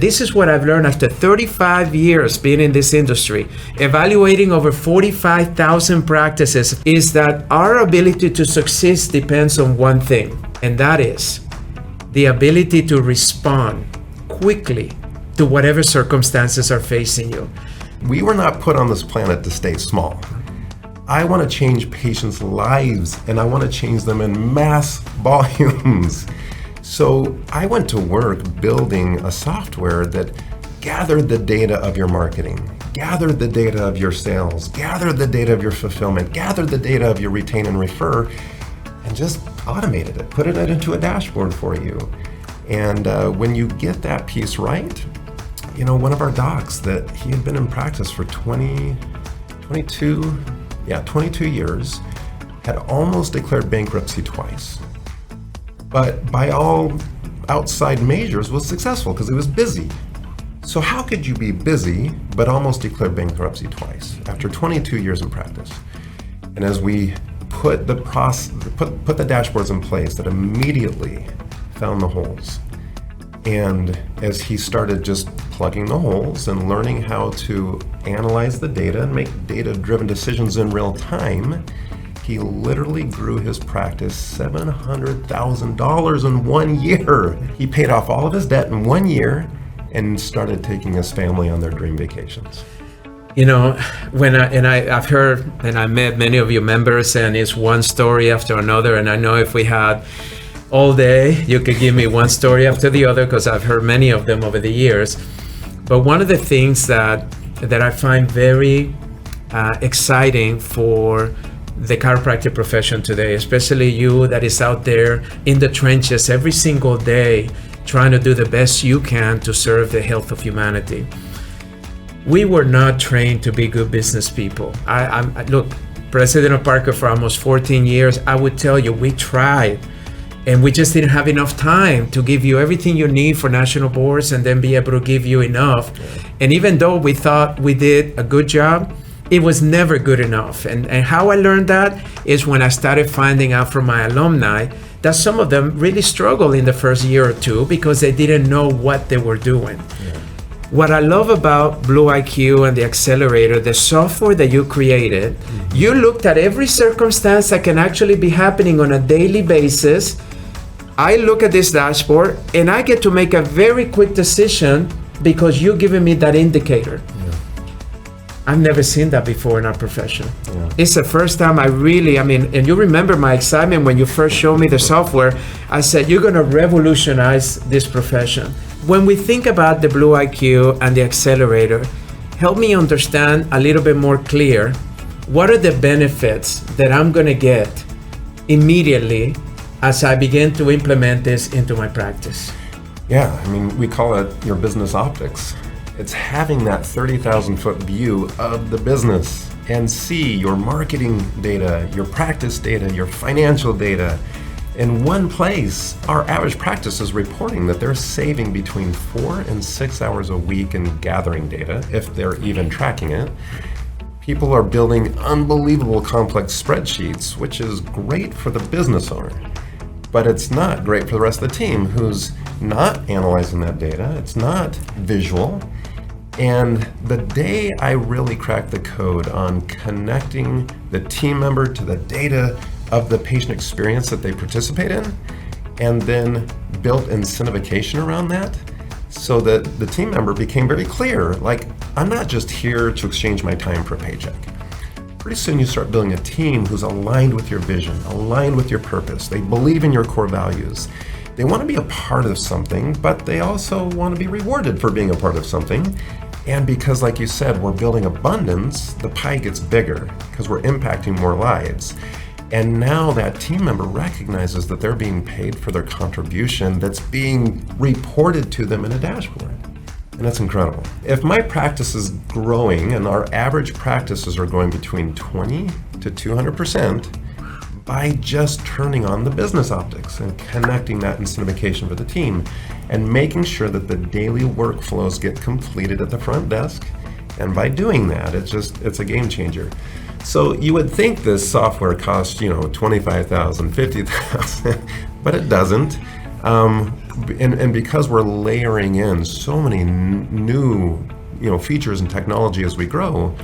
This is what I've learned after 35 years being in this industry, evaluating over 45,000 practices, is that our ability to succeed depends on one thing, and that is the ability to respond quickly to whatever circumstances are facing you. We were not put on this planet to stay small. I want to change patients' lives, and I want to change them in mass volumes. So I went to work building a software that gathered the data of your marketing, gathered the data of your sales, gathered the data of your fulfillment, gathered the data of your retain and refer, and just automated it, put it into a dashboard for you. And when you get that piece right, one of our docs that he had been in practice for 22 years, had almost declared bankruptcy twice. But by all outside measures was successful because he was busy. So how could you be busy but almost declare bankruptcy twice after 22 years in practice? And as we put the dashboards in place, that immediately found the holes. And as he started just plugging the holes and learning how to analyze the data and make data-driven decisions in real time, he literally grew his practice $700,000 in 1 year. He paid off all of his debt in 1 year and started taking his family on their dream vacations. I've heard and I met many of your members, and it's one story after another. And I know if we had all day, you could give me one story after the other, because I've heard many of them over the years. But one of the things that I find very exciting for the chiropractic profession today, especially you that is out there in the trenches every single day trying to do the best you can to serve the health of humanity. We were not trained to be good business people. Look, president of Parker for almost 14 years, I would tell you we tried, and we just didn't have enough time to give you everything you need for national boards and then be able to give you enough. And even though we thought we did a good job, it was never good enough. And how I learned that is when I started finding out from my alumni that some of them really struggled in the first year or two because they didn't know what they were doing. Yeah. What I love about Blue IQ and the accelerator, the software that you created, you looked at every circumstance that can actually be happening on a daily basis. I look at this dashboard and I get to make a very quick decision because you're giving me that indicator. I've never seen that before in our profession. Yeah. It's the first time and you remember my excitement when you first showed me the software. I said, you're gonna revolutionize this profession. When we think about the Blue IQ and the accelerator, help me understand a little bit more clear, what are the benefits that I'm gonna get immediately as I begin to implement this into my practice? Yeah, we call it your business optics. It's having that 30,000-foot view of the business and see your marketing data, your practice data, your financial data in one place. Our average practice is reporting that they're saving between 4 and 6 hours a week in gathering data, if they're even tracking it. People are building unbelievable complex spreadsheets, which is great for the business owner, but it's not great for the rest of the team who's not analyzing that data. It's not visual. And the day I really cracked the code on connecting the team member to the data of the patient experience that they participate in, and then built incentivification around that, so that the team member became very clear, like, I'm not just here to exchange my time for a paycheck. Pretty soon you start building a team who's aligned with your vision, aligned with your purpose. They believe in your core values. They want to be a part of something, but they also want to be rewarded for being a part of something. And because, like you said, we're building abundance, the pie gets bigger because we're impacting more lives. And now that team member recognizes that they're being paid for their contribution that's being reported to them in a dashboard. And that's incredible. If my practice is growing, and our average practices are growing between 20 to 200%, by just turning on the business optics and connecting that incentivification for the team and making sure that the daily workflows get completed at the front desk. And by doing that, it's a game changer. So you would think this software costs, $25,000, $50,000, but it doesn't. And because we're layering in so many new, features and technology as we grow,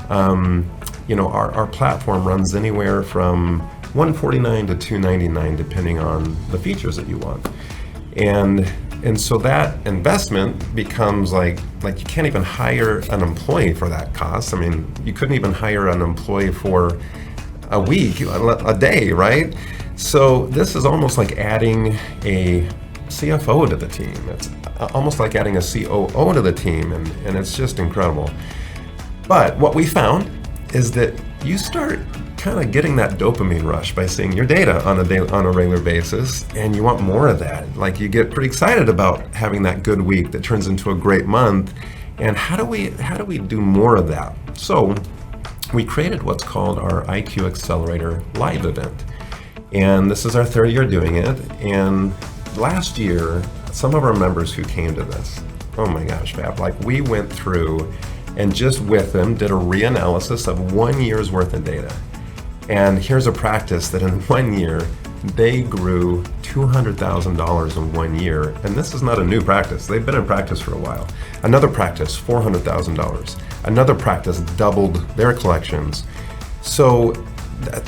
our platform runs anywhere from $149 to $299, depending on the features that you want. And so that investment becomes like you can't even hire an employee for that cost. I mean, you couldn't even hire an employee for a week, a day, right? So this is almost like adding a CFO to the team. It's almost like adding a COO to the team, and it's just incredible. But what we found is that you start kind of getting that dopamine rush by seeing your data on a regular basis, and you want more of that. Like, you get pretty excited about having that good week that turns into a great month. And how do we do more of that? So we created what's called our IQ Accelerator Live event, and this is our third year doing it. And last year, some of our members who came to this, oh my gosh, Fab, like, we went through and just with them did a reanalysis of 1 year's worth of data. And here's a practice that in 1 year, they grew $200,000 in 1 year. And this is not a new practice. They've been in practice for a while. Another practice, $400,000. Another practice doubled their collections. So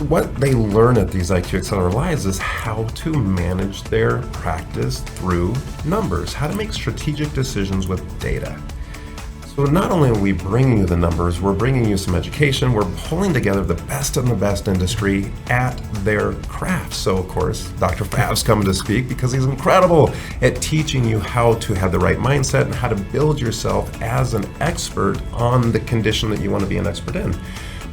what they learn at these IQ Accelerator Lives is how to manage their practice through numbers, how to make strategic decisions with data. So not only are we bringing you the numbers, we're bringing you some education, we're pulling together the best in the best industry at their craft. So of course, Dr. Fab's coming to speak because he's incredible at teaching you how to have the right mindset and how to build yourself as an expert on the condition that you want to be an expert in.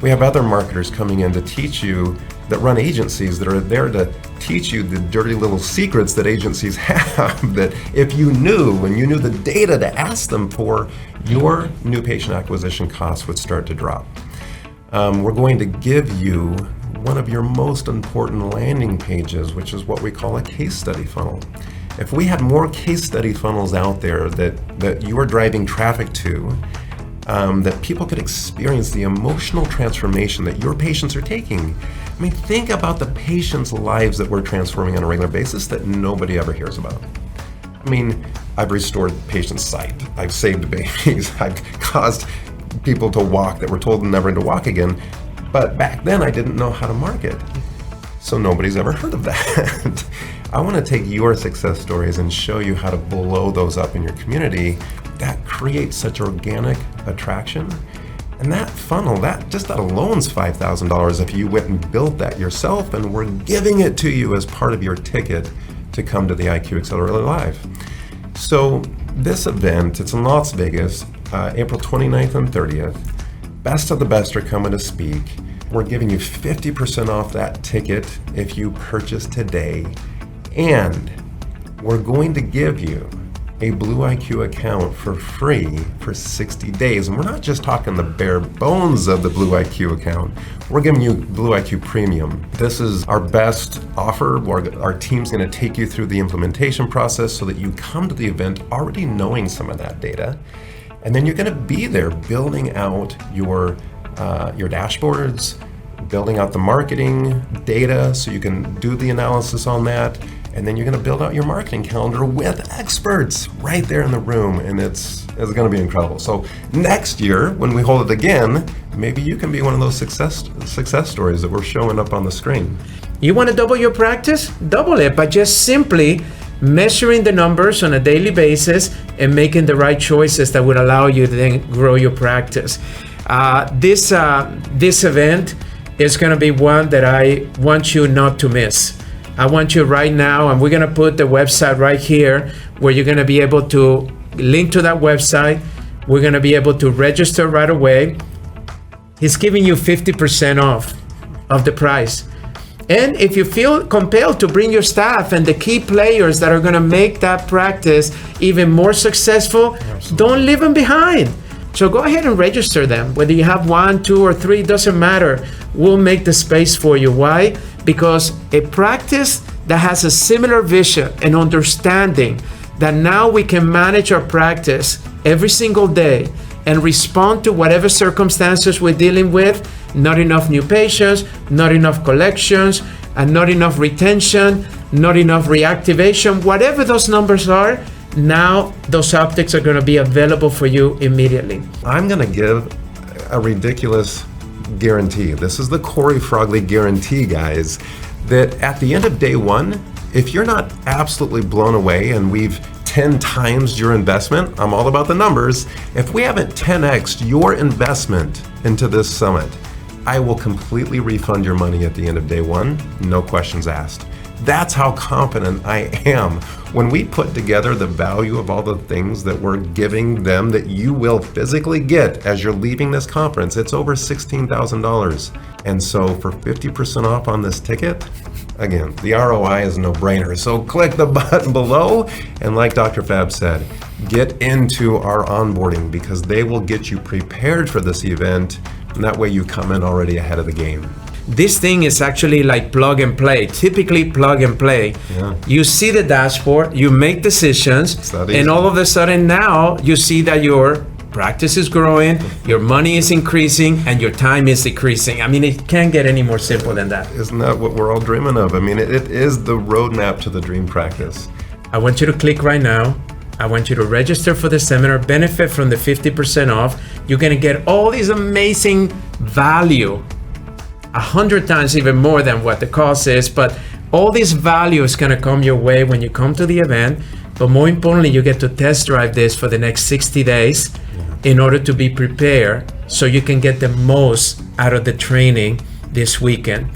We have other marketers coming in to teach you, that run agencies, that are there to teach you the dirty little secrets that agencies have, that if you knew, and you knew the data to ask them for, your new patient acquisition costs would start to drop. We're going to give you one of your most important landing pages, which is what we call a case study funnel. If we had more case study funnels out there that you are driving traffic to, that people could experience the emotional transformation that your patients are taking. I mean, think about the patients' lives that we're transforming on a regular basis that nobody ever hears about. I mean, I've restored patients' sight. I've saved babies. I've caused people to walk that were told never to walk again. But back then, I didn't know how to market. So nobody's ever heard of that. I want to take your success stories and show you how to blow those up in your community. That creates such organic attraction. And that funnel, that alone's $5,000 if you went and built that yourself, and we're giving it to you as part of your ticket to come to the IQ Accelerator Live. So this event, it's in Las Vegas, April 29th and 30th. Best of the best are coming to speak. We're giving you 50% off that ticket if you purchase today. And we're going to give you a Blue IQ account for free for 60 days. And we're not just talking the bare bones of the Blue IQ account. We're giving you Blue IQ Premium. This is our best offer. Our team's going to take you through the implementation process so that you come to the event already knowing some of that data. And then you're going to be there building out your dashboards, building out the marketing data so you can do the analysis on that. And then you're going to build out your marketing calendar with experts right there in the room, and it's going to be incredible. So next year, when we hold it again, maybe you can be one of those success stories that we're showing up on the screen. You want to double your practice? Double it by just simply measuring the numbers on a daily basis and making the right choices that would allow you to then grow your practice. This event is going to be one that I want you not to miss. I want you right now, and we're going to put the website right here where you're going to be able to link to that website. We're going to be able to register right away. He's giving you 50% off of the price. And if you feel compelled to bring your staff and the key players that are going to make that practice even more successful, absolutely, don't leave them behind. So go ahead and register them. Whether you have 1, 2, or 3, doesn't matter. We'll make the space for you. Why? Because a practice that has a similar vision and understanding that now we can manage our practice every single day and respond to whatever circumstances we're dealing with, not enough new patients, not enough collections, and not enough retention. not enough reactivation, whatever those numbers are, now those optics are going to be available for you immediately. I'm going to give a ridiculous guarantee. This is the Corey Frogley guarantee, guys, that at the end of day one, if you're not absolutely blown away and we've 10 times your investment, I'm all about the numbers, if we haven't 10x'd your investment into this summit, I will completely refund your money at the end of day one, no questions asked. That's how confident I am. When we put together the value of all the things that we're giving them that you will physically get as you're leaving this conference, it's over $16,000. And so for 50% off on this ticket, again, the ROI is a no-brainer. So click the button below, and like Dr. Fab said, get into our onboarding because they will get you prepared for this event, and that way you come in already ahead of the game. This thing is actually like plug and play, typically plug and play. Yeah. You see the dashboard, you make decisions, It's that easy. and all of a sudden now you see that your practice is growing, your money is increasing, and your time is decreasing. I mean, it can't get any more simple than that. Isn't that what we're all dreaming of? I mean, it is the roadmap to the dream practice. I want you to click right now. I want you to register for the seminar, benefit from the 50% off. You're gonna get all these amazing value, 100 times even more than what the cost is, but all this value is gonna come your way when you come to the event. But more importantly, you get to test drive this for the next 60 days in order to be prepared so you can get the most out of the training this weekend.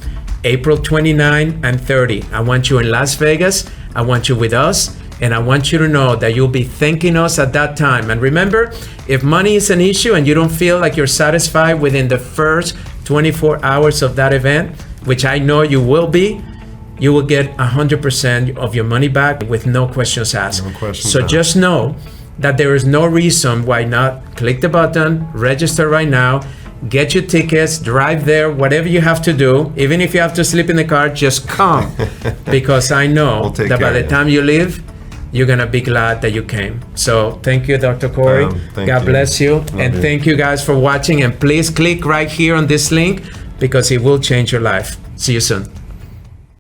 April 29 and 30. I want you in Las Vegas. I want you with us. And I want you to know that you'll be thanking us at that time. And remember, if money is an issue and you don't feel like you're satisfied within the first 24 hours of that event, which I know you will be, you will get 100% of your money back with no questions asked. No questions so asked. just know that there is no reason why not click the button, register right now, get your tickets, drive there, whatever you have to do. Even if you have to sleep in the car, just come. Because I know We'll take that by care the of you. time you leave, you're gonna be glad that you came. So thank you, Dr. Corey. Thank God you. bless you. And you. thank you guys for watching. And please click right here on this link because it will change your life. See you soon.